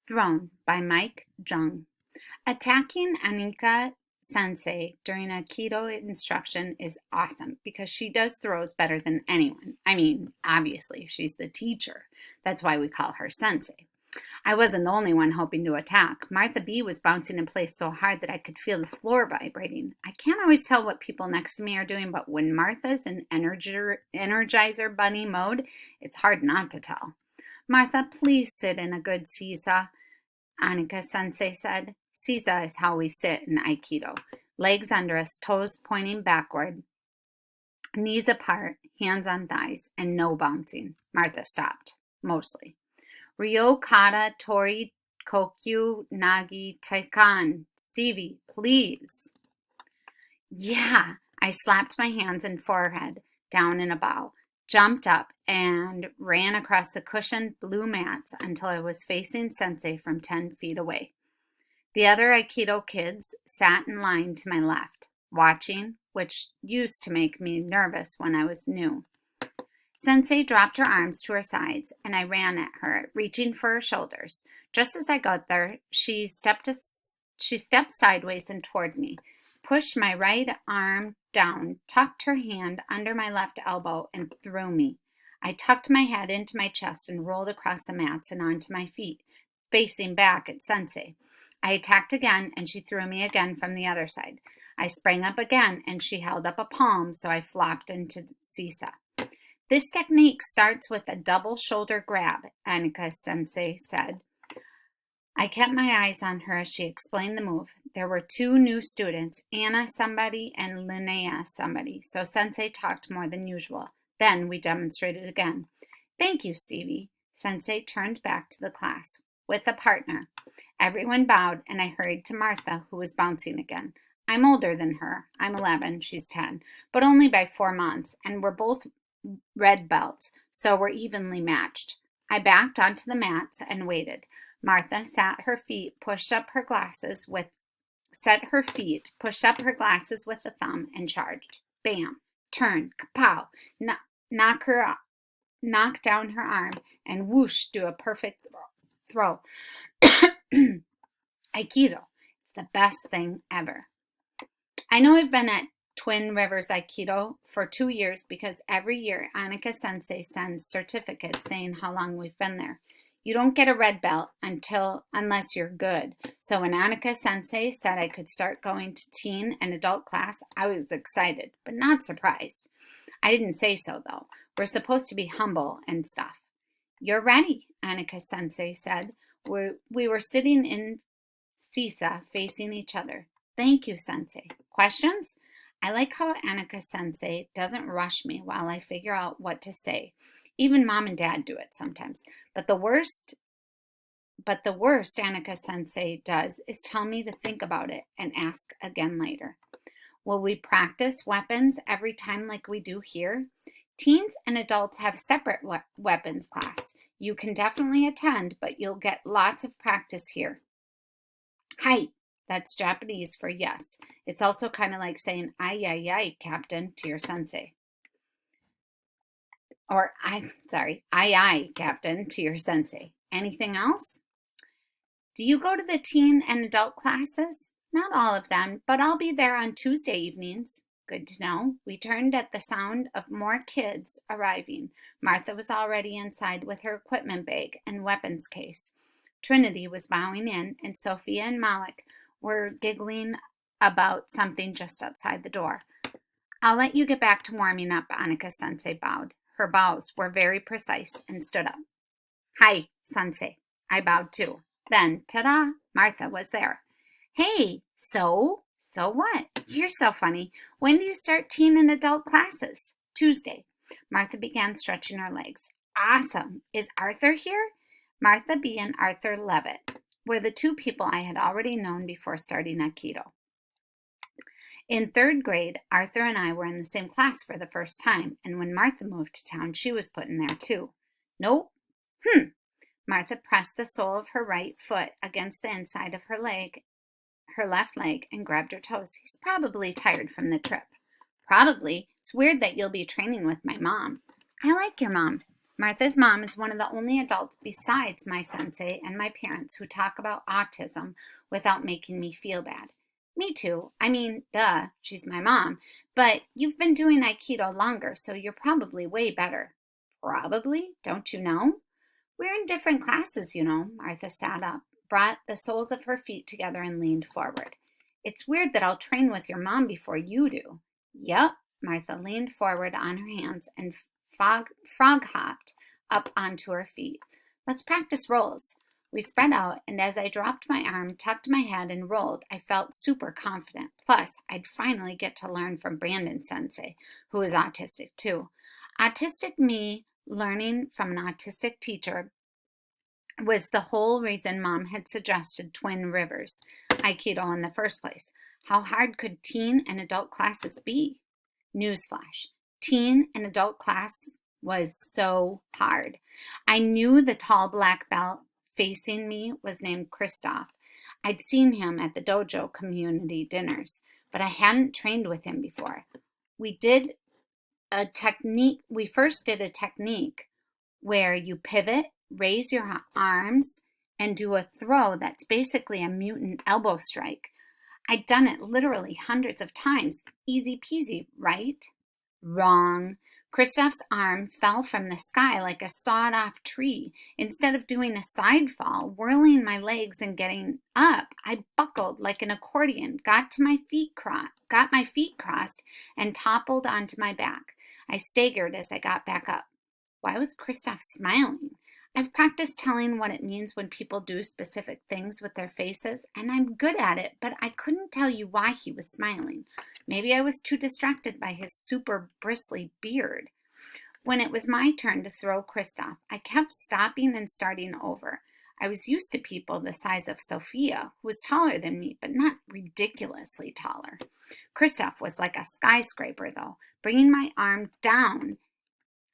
Throne by Mike Jung. Attacking Anika Sensei during Aikido instruction is awesome because she does throws better than anyone. I mean, obviously, she's the teacher. That's why we call her Sensei. I wasn't the only one hoping to attack. Martha B was bouncing in place so hard that I could feel the floor vibrating. I can't always tell what people next to me are doing, but when Martha's in Energizer Bunny mode, it's hard not to tell. Martha, please sit in a good sisa, Anika Sensei said. Sisa is how we sit in Aikido. Legs under us, toes pointing backward, knees apart, hands on thighs, and no bouncing. Martha stopped, mostly. Ryo Kata Tori Kokyu Nagi Taikan. Stevie, please. Yeah, I slapped my hands and forehead down in a bow, jumped up, and ran across the cushioned blue mats until I was facing Sensei from 10 feet away. The other Aikido kids sat in line to my left, watching, which used to make me nervous when I was new. Sensei dropped her arms to her sides, and I ran at her, reaching for her shoulders. Just as I got there, she stepped sideways and toward me, pushed my right arm down, tucked her hand under my left elbow, and threw me. I tucked my head into my chest and rolled across the mats and onto my feet, facing back at Sensei. I attacked again, and she threw me again from the other side. I sprang up again, and she held up a palm, so I flopped into Sisa. This technique starts with a double shoulder grab, Anika Sensei said. I kept my eyes on her as she explained the move. There were two new students, Anna somebody and Linnea somebody, so Sensei talked more than usual. Then we demonstrated again. Thank you, Stevie. Sensei turned back to the class with a partner. Everyone bowed, and I hurried to Martha, who was bouncing again. I'm older than her. I'm 11, she's 10, but only by 4 months, and we're both red belts, so we're evenly matched. I backed onto the mats and waited. Martha set her feet, pushed up her glasses with a thumb, and charged. Bam! Turn! Kapow! Knock down her arm, and whoosh! Do a perfect throw. Aikido. It's the best thing ever. I know I've been at Twin Rivers Aikido for 2 years because every year Anika Sensei sends certificates saying how long we've been there. You don't get a red belt unless you're good. So when Anika Sensei said I could start going to teen and adult class, I was excited, but not surprised. I didn't say so though. We're supposed to be humble and stuff. You're ready, Anika Sensei said. We were sitting in Sisa facing each other. Thank you, Sensei. Questions? I like how Anika Sensei doesn't rush me while I figure out what to say. Even Mom and Dad do it sometimes. But the worst Anika Sensei does is tell me to think about it and ask again later. Will we practice weapons every time like we do here? Teens and adults have separate weapons class. You can definitely attend, but you'll get lots of practice here. Hi. That's Japanese for yes. It's also kind of like saying, ay, ay, ay, Captain, to your sensei. Or, ay, ay, Captain, to your sensei. Anything else? Do you go to the teen and adult classes? Not all of them, but I'll be there on Tuesday evenings. Good to know. We turned at the sound of more kids arriving. Martha was already inside with her equipment bag and weapons case. Trinity was bowing in, and Sophia and Malik were giggling about something just outside the door. I'll let you get back to warming up, Anika Sensei bowed. Her bows were very precise and stood up. Hi, Sensei. I bowed too. Then, ta-da, Martha was there. Hey, so what? You're so funny. When do you start teen and adult classes? Tuesday. Martha began stretching her legs. Awesome. Is Arthur here? Martha B. and Arthur Levitt were the two people I had already known before starting Aikido. In 3rd grade, Arthur and I were in the same class for the first time, and when Martha moved to town, she was put in there too. Nope. Martha pressed the sole of her right foot against the inside of her left leg, and grabbed her toes. He's probably tired from the trip. Probably. It's weird that you'll be training with my mom. I like your mom. Martha's mom is one of the only adults besides my sensei and my parents who talk about autism without making me feel bad. Me too. I mean, duh, she's my mom. But you've been doing Aikido longer, so you're probably way better. Probably? Don't you know? We're in different classes, you know. Martha sat up, brought the soles of her feet together, and leaned forward. It's weird that I'll train with your mom before you do. Yup. Martha leaned forward on her hands and frog hopped up onto her feet. Let's practice rolls. We spread out, and as I dropped my arm, tucked my head, and rolled, I felt super confident. Plus, I'd finally get to learn from Brandon Sensei, who is autistic too. Autistic me learning from an autistic teacher was the whole reason Mom had suggested Twin Rivers Aikido in the first place. How hard could teen and adult classes be? Newsflash. Teen and adult class was so hard. I knew the tall black belt facing me was named Christoph. I'd seen him at the dojo community dinners, but I hadn't trained with him before. We first did a technique where you pivot, raise your arms, and do a throw that's basically a mutant elbow strike. I'd done it literally hundreds of times. Easy peasy, right? Wrong. Christoph's arm fell from the sky like a sawed-off tree. Instead of doing a side fall, whirling my legs and getting up, I buckled like an accordion, got my feet crossed, and toppled onto my back. I staggered as I got back up. Why was Christoph smiling? I've practiced telling what it means when people do specific things with their faces, and I'm good at it, but I couldn't tell you why he was smiling. Maybe I was too distracted by his super bristly beard. When it was my turn to throw Christoph, I kept stopping and starting over. I was used to people the size of Sophia, who was taller than me, but not ridiculously taller. Christoph was like a skyscraper, though. Bringing my arm down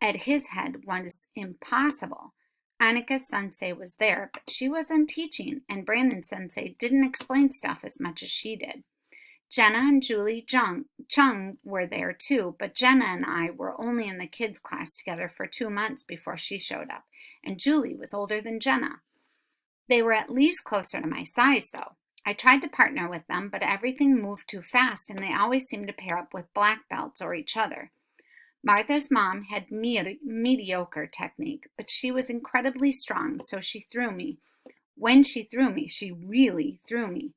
at his head was impossible. Annika Sensei was there, but she wasn't teaching, and Brandon Sensei didn't explain stuff as much as she did. Jenna and Julie Jung were there too, but Jenna and I were only in the kids' class together for 2 months before she showed up, and Julie was older than Jenna. They were at least closer to my size, though. I tried to partner with them, but everything moved too fast, and they always seemed to pair up with black belts or each other. Martha's mom had mediocre technique, but she was incredibly strong, so she threw me. When she threw me, she really threw me.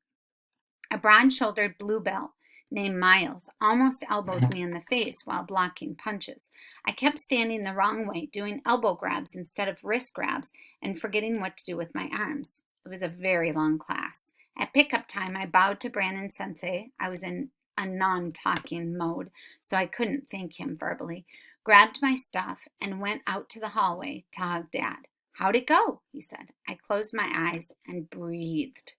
A broad-shouldered blue belt named Miles almost elbowed me in the face while blocking punches. I kept standing the wrong way, doing elbow grabs instead of wrist grabs, and forgetting what to do with my arms. It was a very long class. At pickup time, I bowed to Brandon Sensei. I was in a non-talking mode, so I couldn't thank him verbally, grabbed my stuff, and went out to the hallway to hug Dad. How'd it go? He said. I closed my eyes and breathed.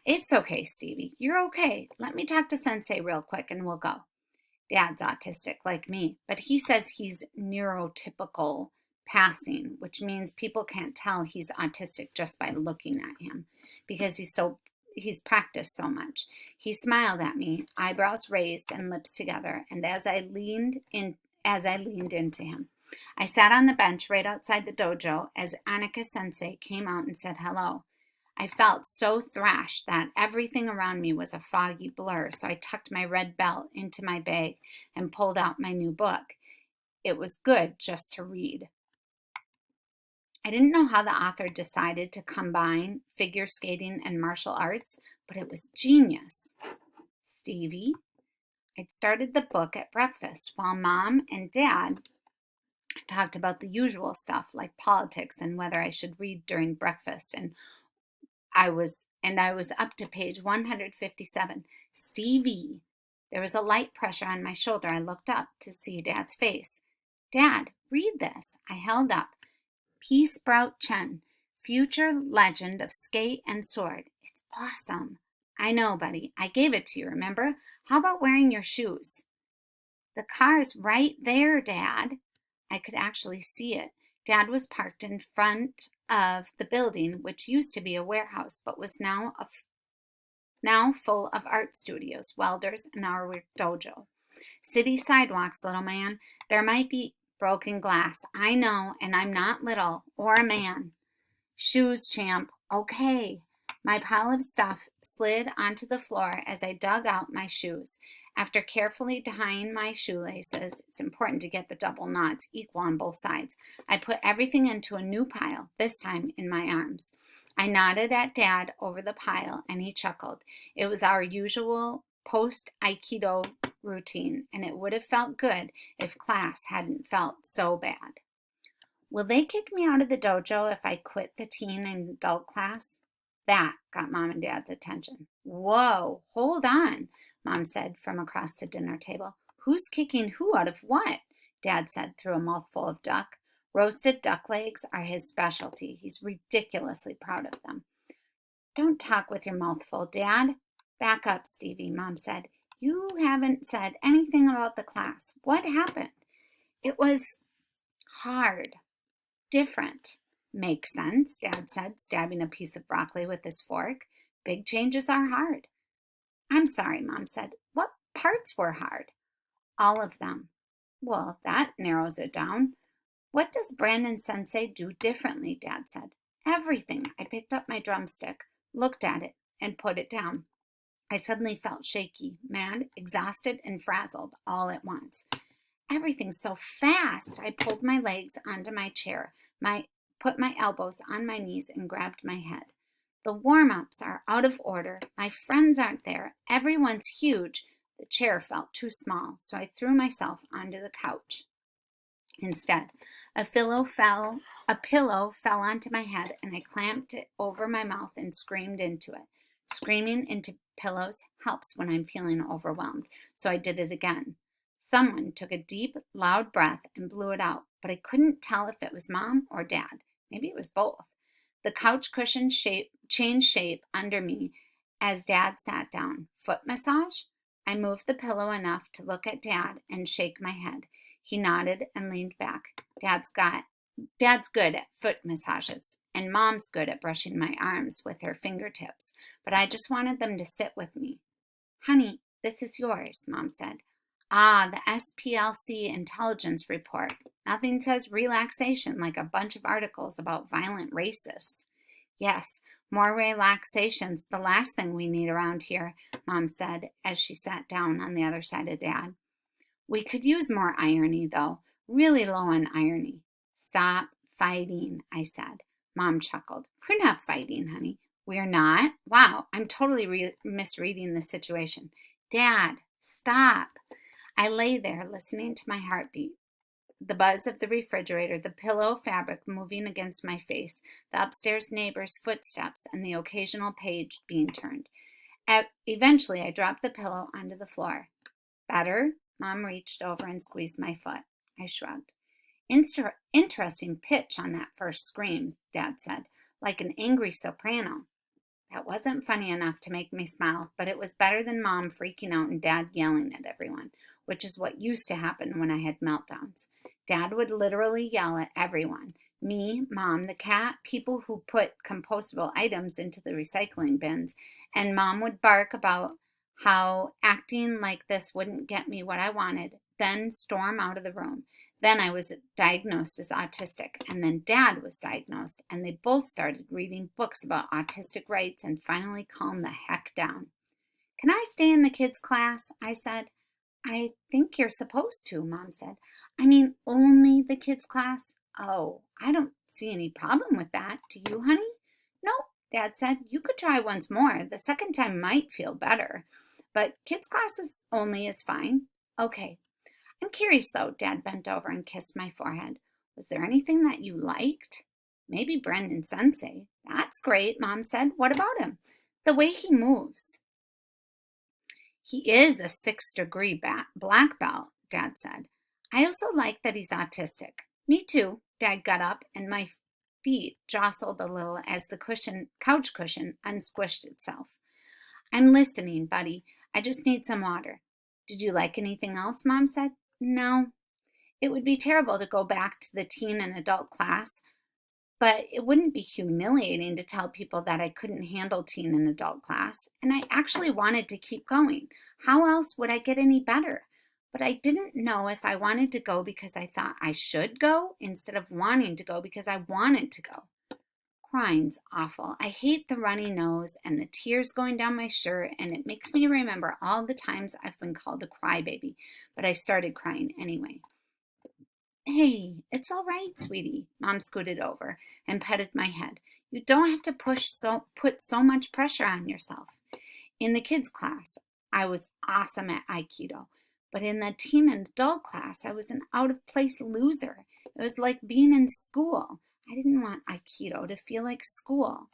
It's okay, Stevie. You're okay. Let me talk to Sensei real quick and we'll go. Dad's autistic like me, but he says he's neurotypical passing, which means people can't tell he's autistic just by looking at him because he's practiced so much. He smiled at me, eyebrows raised and lips together, and as I leaned into him. I sat on the bench right outside the dojo as Annika Sensei came out and said hello. I felt so thrashed that everything around me was a foggy blur, so I tucked my red belt into my bag and pulled out my new book. It was good just to read. I didn't know how the author decided to combine figure skating and martial arts, but it was genius. Stevie, I'd started the book at breakfast while Mom and Dad talked about the usual stuff like politics and whether I should read during breakfast, and I was up to page 157. Stevie. There was a light pressure on my shoulder. I looked up to see Dad's face. Dad, read this. I held up. Pea Sprout Chen, Future Legend of Skate and Sword. It's awesome. I know, buddy. I gave it to you, remember? How about wearing your shoes? The car's right there, Dad. I could actually see it. Dad was parked in front of the building, which used to be a warehouse, but was now full of art studios, welders, and our dojo. City sidewalks, little man. There might be Broken glass. I know, and I'm not little or a man. Shoes, champ. Okay. My pile of stuff slid onto the floor as I dug out my shoes. After carefully tying my shoelaces, it's important to get the double knots equal on both sides. I put everything into a new pile, this time in my arms. I nodded at Dad over the pile, and he chuckled. It was our usual post-Aikido routine, and it would have felt good if class hadn't felt so bad. Will they kick me out of the dojo if I quit the teen and adult class? That got Mom and Dad's attention. Whoa, hold on, Mom said from across the dinner table. Who's kicking who out of what? Dad said through a mouthful of duck. Roasted duck legs are his specialty. He's ridiculously proud of them. Don't talk with your mouth full, Dad. Back up, Stevie, Mom said. You haven't said anything about the class. What happened? It was hard. Different. Makes sense, Dad said, stabbing a piece of broccoli with his fork. Big changes are hard. I'm sorry, Mom said. What parts were hard? All of them. Well, that narrows it down. What does Brandon Sensei do differently, Dad said. Everything. I picked up my drumstick, looked at it, and put it down. I suddenly felt shaky, mad, exhausted, and frazzled all at once. Everything's so fast. I pulled my legs onto my chair, put my elbows on my knees, and grabbed my head. The warm-ups are out of order. My friends aren't there. Everyone's huge. The chair felt too small, so I threw myself onto the couch. Instead, a pillow fell onto my head, and I clamped it over my mouth and screamed into it. Screaming into pillows helps when I'm feeling overwhelmed, so I did it again. Someone took a deep, loud breath and blew it out, but I couldn't tell if it was Mom or Dad. Maybe it was both. The couch cushion changed shape under me as Dad sat down. Foot massage? I moved the pillow enough to look at Dad and shake my head. He nodded and leaned back. Dad's good at foot massages, and Mom's good at brushing my arms with her fingertips, but I just wanted them to sit with me. Honey, this is yours, Mom said. Ah, the SPLC intelligence report. Nothing says relaxation like a bunch of articles about violent racists. Yes, more relaxation's the last thing we need around here, Mom said as she sat down on the other side of Dad. We could use more irony, though. Really low on irony. Stop fighting, I said. Mom chuckled. We're not fighting, honey. We're not? Wow, I'm totally misreading the situation. Dad, stop. I lay there listening to my heartbeat, the buzz of the refrigerator, the pillow fabric moving against my face, the upstairs neighbor's footsteps, and the occasional page being turned. Eventually, I dropped the pillow onto the floor. Better? Mom reached over and squeezed my foot. I shrugged. Interesting pitch on that first scream, Dad said, like an angry soprano. That wasn't funny enough to make me smile, but it was better than Mom freaking out and Dad yelling at everyone, which is what used to happen when I had meltdowns. Dad would literally yell at everyone. Me, Mom, the cat, people who put compostable items into the recycling bins, and Mom would bark about how acting like this wouldn't get me what I wanted, then storm out of the room. Then I was diagnosed as autistic, and then Dad was diagnosed, and they both started reading books about autistic rights and finally calmed the heck down. Can I stay in the kids' class? I said. I think you're supposed to, Mom said. I mean, only the kids' class? Oh, I don't see any problem with that. Do you, honey? No, Dad said. You could try once more. The second time might feel better. But kids' classes only is fine. Okay. I'm curious, though. Dad bent over and kissed my forehead. Was there anything that you liked? Maybe Brendan Sensei. That's great, Mom said. What about him? The way he moves. He is a 6th-degree black belt, Dad said. I also like that he's autistic. Me too. Dad got up, and my feet jostled a little as the couch cushion unsquished itself. I'm listening, buddy. I just need some water. Did you like anything else? Mom said. No. It would be terrible to go back to the teen and adult class, but it wouldn't be humiliating to tell people that I couldn't handle teen and adult class, and I actually wanted to keep going. How else would I get any better? but I didn't know if I wanted to go because I thought I should go instead of wanting to go because I wanted to go. Crying's awful. I hate the runny nose and the tears going down my shirt, and it makes me remember all the times I've been called a crybaby, but I started crying anyway. Hey, it's all right, sweetie. Mom scooted over and petted my head. You don't have to put so much pressure on yourself. In the kids class, I was awesome at Aikido, but in the teen and adult class, I was an out-of-place loser. It was like being in school. I didn't want Aikido to feel like school.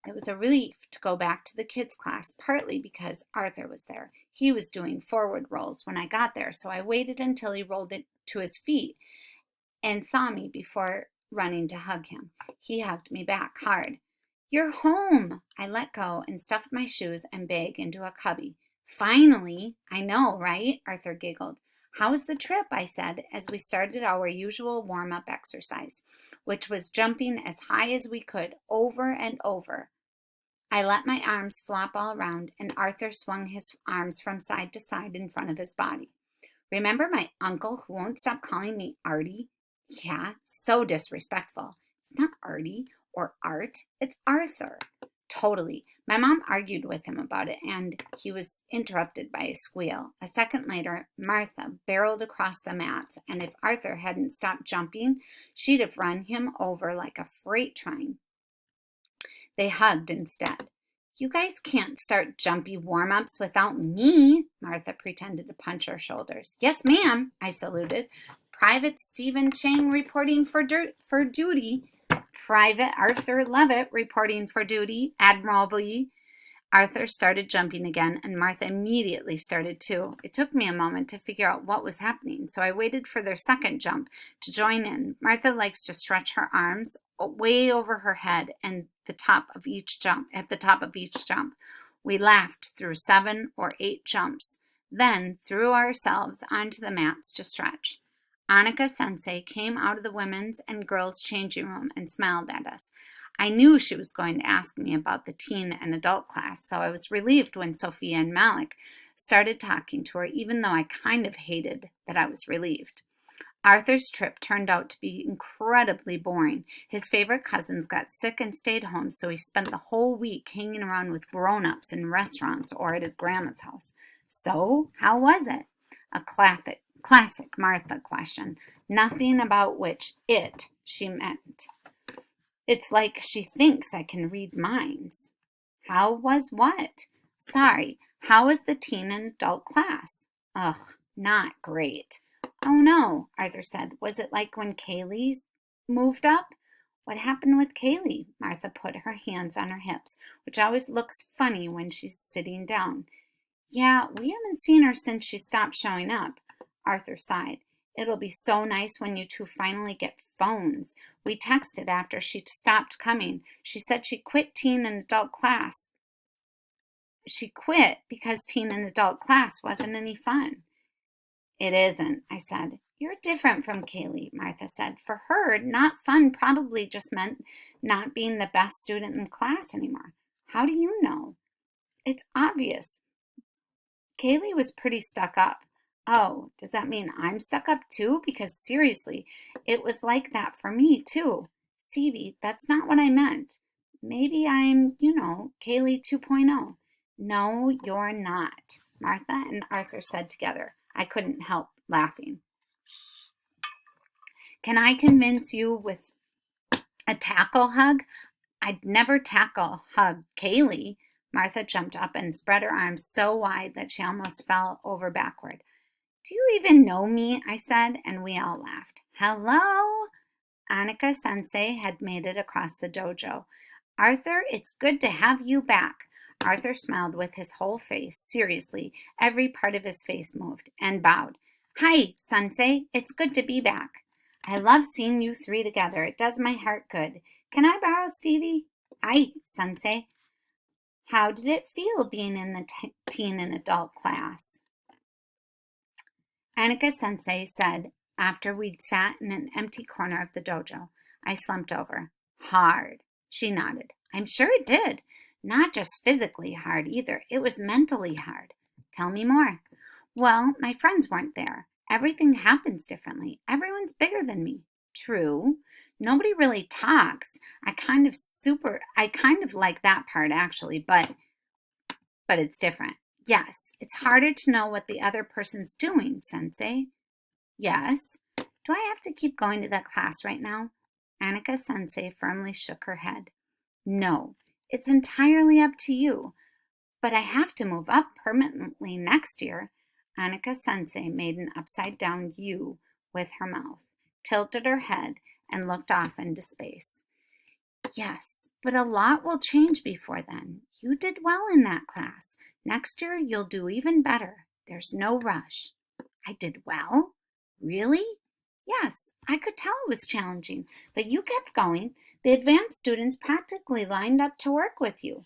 It was a relief to go back to the kids class, partly because Arthur was there. He was doing forward rolls when I got there, so I waited until he rolled it to his feet and saw me before running to hug him. He hugged me back hard. You're home! I let go and stuffed my shoes and bag into a cubby. Finally! I know, right? Arthur giggled. How's the trip? I said as we started our usual warm-up exercise, which was jumping as high as we could over and over. I let my arms flop all around, and Arthur swung his arms from side to side in front of his body. Remember my uncle who won't stop calling me Artie? Yeah, so disrespectful. It's not Artie or Art, it's Arthur. Totally. My mom argued with him about it, and he was interrupted by a squeal. A second later, Martha barreled across the mats, and if Arthur hadn't stopped jumping, she'd have run him over like a freight train. They hugged instead. You guys can't start jumpy warm-ups without me, Martha pretended to punch her shoulders. Yes, ma'am, I saluted. Private Stephen Chang reporting for duty. Private Arthur Levitt reporting for duty. Admirably. Arthur started jumping again, and Martha immediately started too. It took me a moment to figure out what was happening, so I waited for their second jump to join in. Martha likes to stretch her arms way over her head and at the top of each jump. We laughed through 7 or 8 jumps, then threw ourselves onto the mats to stretch. Annika Sensei came out of the women's and girls' changing room and smiled at us. I knew she was going to ask me about the teen and adult class, so I was relieved when Sophia and Malik started talking to her, even though I kind of hated that I was relieved. Arthur's trip turned out to be incredibly boring. His favorite cousins got sick and stayed home, so he spent the whole week hanging around with grown-ups in restaurants or at his grandma's house. So, how was it? A classic Martha question, nothing about which she meant. It's like she thinks I can read minds. How was what? Sorry, how was the teen and adult class? Ugh, not great. Oh no, Arthur said. Was it like when Kaylee moved up? What happened with Kaylee? Martha put her hands on her hips, which always looks funny when she's sitting down. Yeah, we haven't seen her since she stopped showing up. Arthur sighed. It'll be so nice when you two finally get phones. We texted after she stopped coming. She said she quit teen and adult class. She quit because teen and adult class wasn't any fun. It isn't, I said. You're different from Kaylee, Martha said. For her, not fun probably just meant not being the best student in class anymore. How do you know? It's obvious. Kaylee was pretty stuck up. Oh, does that mean I'm stuck up too? Because seriously, it was like that for me too. Stevie, that's not what I meant. Maybe I'm, Kaylee 2.0. No, you're not, Martha and Arthur said together. I couldn't help laughing. Can I convince you with a tackle hug? I'd never hug Kaylee. Martha jumped up and spread her arms so wide that she almost fell over backward. Do you even know me? I said, and we all laughed. Hello? Annika Sensei had made it across the dojo. Arthur, it's good to have you back. Arthur smiled with his whole face. Seriously, every part of his face moved, and bowed. Hi, Sensei. It's good to be back. I love seeing you three together. It does my heart good. Can I borrow Stevie? Hi, Sensei. How did it feel being in the teen and adult class? Annika Sensei said after we'd sat in an empty corner of the dojo. I slumped over. Hard. She nodded. I'm sure it did. Not just physically hard either. It was mentally hard. Tell me more. Well, my friends weren't there. Everything happens differently. Everyone's bigger than me. True. Nobody really talks. I kind of like that part actually, but it's different. Yes, it's harder to know what the other person's doing, Sensei. Yes. Do I have to keep going to that class right now? Annika Sensei firmly shook her head. No, it's entirely up to you. But I have to move up permanently next year. Annika Sensei made an upside down U with her mouth, tilted her head, and looked off into space. Yes, but a lot will change before then. You did well in that class. Next year you'll do even better. There's no rush. I did well? Really? Yes, I could tell it was challenging, but you kept going. The advanced students practically lined up to work with you.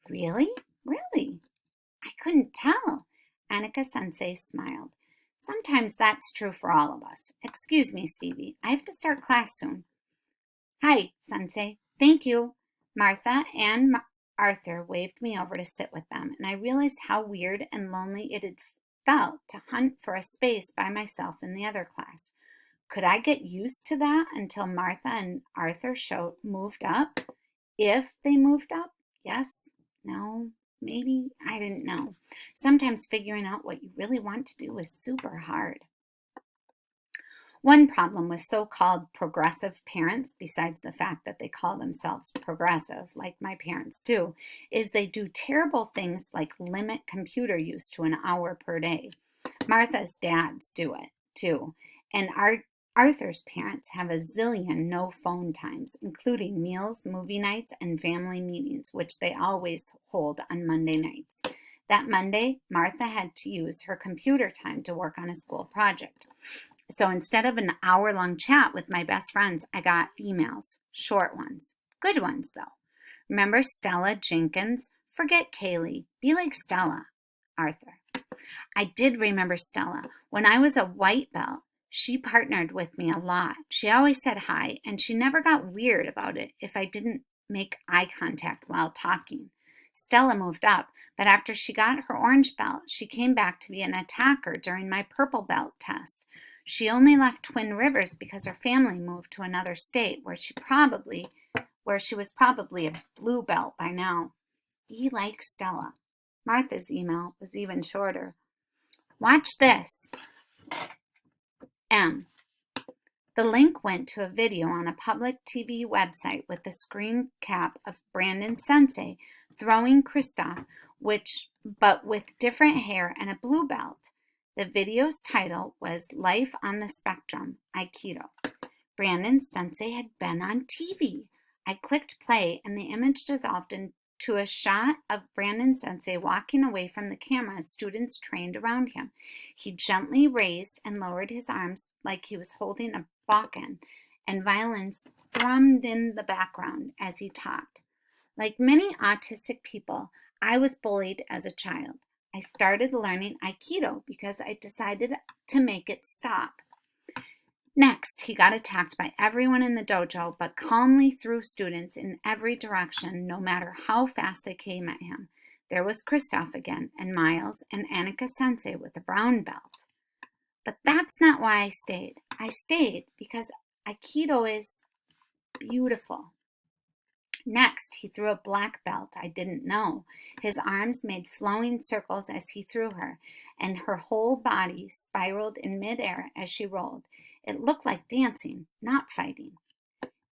Really? Really? I couldn't tell. Annika Sensei smiled. Sometimes that's true for all of us. Excuse me, Stevie. I have to start class soon. Hi, Sensei. Thank you. Martha and Arthur waved me over to sit with them, and I realized how weird and lonely it had felt to hunt for a space by myself in the other class. Could I get used to that until Martha and Arthur moved up? If they moved up? Yes? No? Maybe? I didn't know. Sometimes figuring out what you really want to do is super hard. One problem with so-called progressive parents, besides the fact that they call themselves progressive, like my parents do, is they do terrible things like limit computer use to an hour per day. Martha's dads do it, too. And Arthur's parents have a zillion no phone times, including meals, movie nights, and family meetings, which they always hold on Monday nights. That Monday, Martha had to use her computer time to work on a school project. So instead of an hour-long chat with my best friends, I got emails, short ones. Good ones, though. Remember Stella Jenkins? Forget Kaylee. Be like Stella. Arthur. I did remember Stella. When I was a white belt, she partnered with me a lot. She always said hi, and she never got weird about it if I didn't make eye contact while talking. Stella moved up, but after she got her orange belt, she came back to be an attacker during my purple belt test. She only left Twin Rivers because her family moved to another state where she was probably a blue belt by now. Be like Stella. Martha's email was even shorter. Watch this. M. The link went to a video on a public TV website with the screen cap of Brandon Sensei throwing Kristoff, but with different hair and a blue belt. The video's title was Life on the Spectrum, Aikido. Brandon Sensei had been on TV. I clicked play and the image dissolved into a shot of Brandon Sensei walking away from the camera as students trained around him. He gently raised and lowered his arms like he was holding a bokken, and violins thrummed in the background as he talked. Like many autistic people, I was bullied as a child. I started learning Aikido because I decided to make it stop. Next, he got attacked by everyone in the dojo, but calmly threw students in every direction, no matter how fast they came at him. There was Kristoff again, and Miles, and Annika Sensei with a brown belt. But that's not why I stayed. I stayed because Aikido is beautiful. Next, he threw a black belt I didn't know. His arms made flowing circles as he threw her, and her whole body spiraled in midair as she rolled. It looked like dancing, not fighting.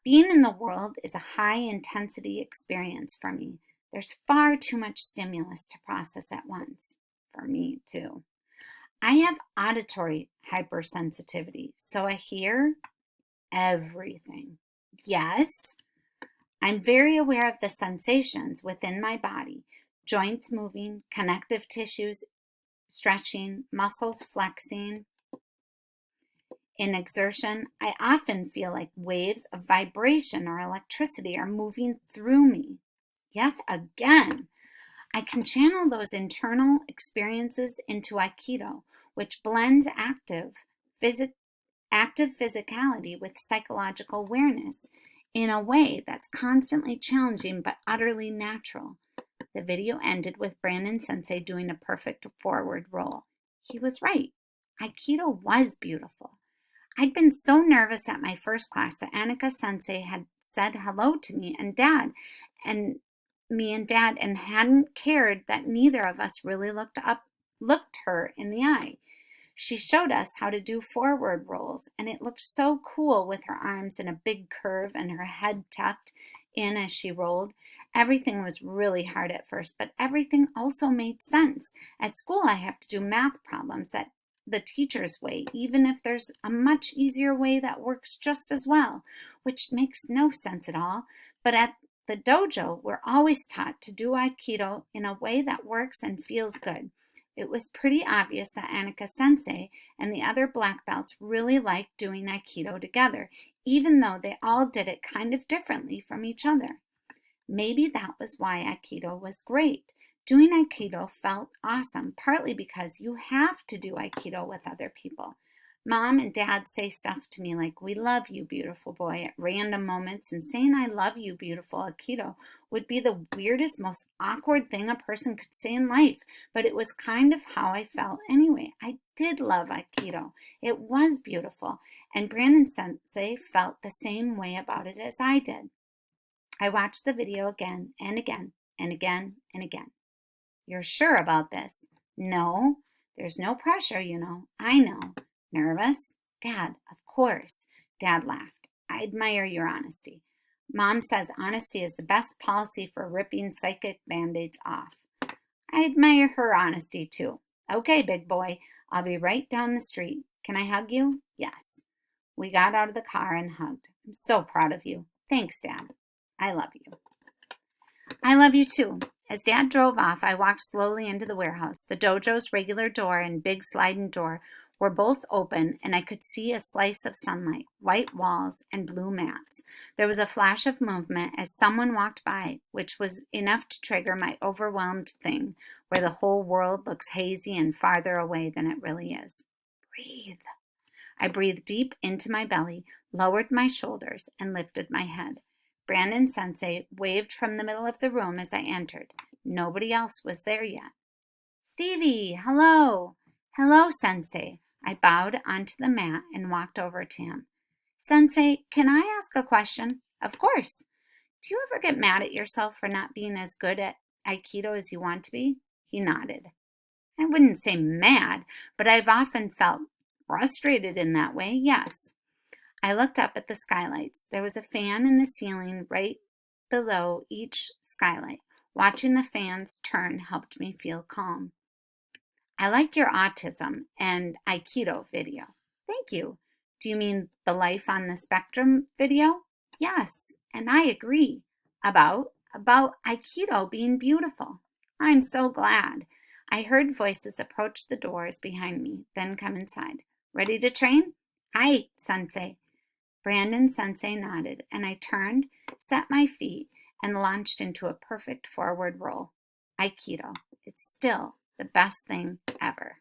Being in the world is a high-intensity experience for me. There's far too much stimulus to process at once. For me, too. I have auditory hypersensitivity, so I hear everything. Yes, I'm very aware of the sensations within my body, joints moving, connective tissues stretching, muscles flexing. In exertion, I often feel like waves of vibration or electricity are moving through me. Yes, again, I can channel those internal experiences into Aikido, which blends active physicality with psychological awareness in a way that's constantly challenging but utterly natural. The video ended with Brandon Sensei doing a perfect forward roll. He was right. Aikido was beautiful. I'd been so nervous at my first class that Annika sensei had said hello to and me and dad and hadn't cared that neither of us really looked her in the eye. She showed us how to do forward rolls, and it looked so cool with her arms in a big curve and her head tucked in as she rolled. Everything was really hard at first, but everything also made sense. At school, I have to do math problems that the teacher's way, even if there's a much easier way that works just as well, which makes no sense at all. But at the dojo, we're always taught to do Aikido in a way that works and feels good. It was pretty obvious that Annika sensei and the other black belts really liked doing Aikido together, even though they all did it kind of differently from each other. Maybe that was why Aikido was great. Doing Aikido felt awesome, partly because you have to do Aikido with other people. Mom and Dad say stuff to me like, "We love you, beautiful boy," at random moments, and saying "I love you, beautiful Aikido" would be the weirdest, most awkward thing a person could say in life, but it was kind of how I felt anyway. I did love Aikido. It was beautiful, and Brandon Sensei felt the same way about it as I did. I watched the video again and again and again and again. "You're sure about this?" "No, there's no pressure, you know." "I know." "Nervous?" "Dad, of course." Dad laughed. "I admire your honesty. Mom says honesty is the best policy for ripping psychic band-aids off." "I admire her honesty too." "Okay, big boy, I'll be right down the street. Can I hug you?" "Yes." We got out of the car and hugged. "I'm so proud of you." "Thanks, Dad." "I love you." "I love you too." As Dad drove off, I walked slowly into the warehouse. The dojo's regular door and big sliding door were both open, and I could see a slice of sunlight, white walls, and blue mats. There was a flash of movement as someone walked by, which was enough to trigger my overwhelmed thing, where the whole world looks hazy and farther away than it really is. Breathe. I breathed deep into my belly, lowered my shoulders, and lifted my head. Brandon Sensei waved from the middle of the room as I entered. Nobody else was there yet. "Stevie, hello." "Hello, Sensei." I bowed onto the mat and walked over to him. "Sensei, can I ask a question?" "Of course." "Do you ever get mad at yourself for not being as good at Aikido as you want to be?" He nodded. "I wouldn't say mad, but I've often felt frustrated in that way, yes." I looked up at the skylights. There was a fan in the ceiling right below each skylight. Watching the fans turn helped me feel calm. "I like your autism and Aikido video." "Thank you." "Do you mean the Life on the Spectrum video?" "Yes, and I agree." About Aikido being beautiful." "I'm so glad." I heard voices approach the doors behind me, then come inside. "Ready to train?" "Hi, Sensei." Brandon Sensei nodded, and I turned, set my feet, and launched into a perfect forward roll. Aikido. It's still the best thing ever.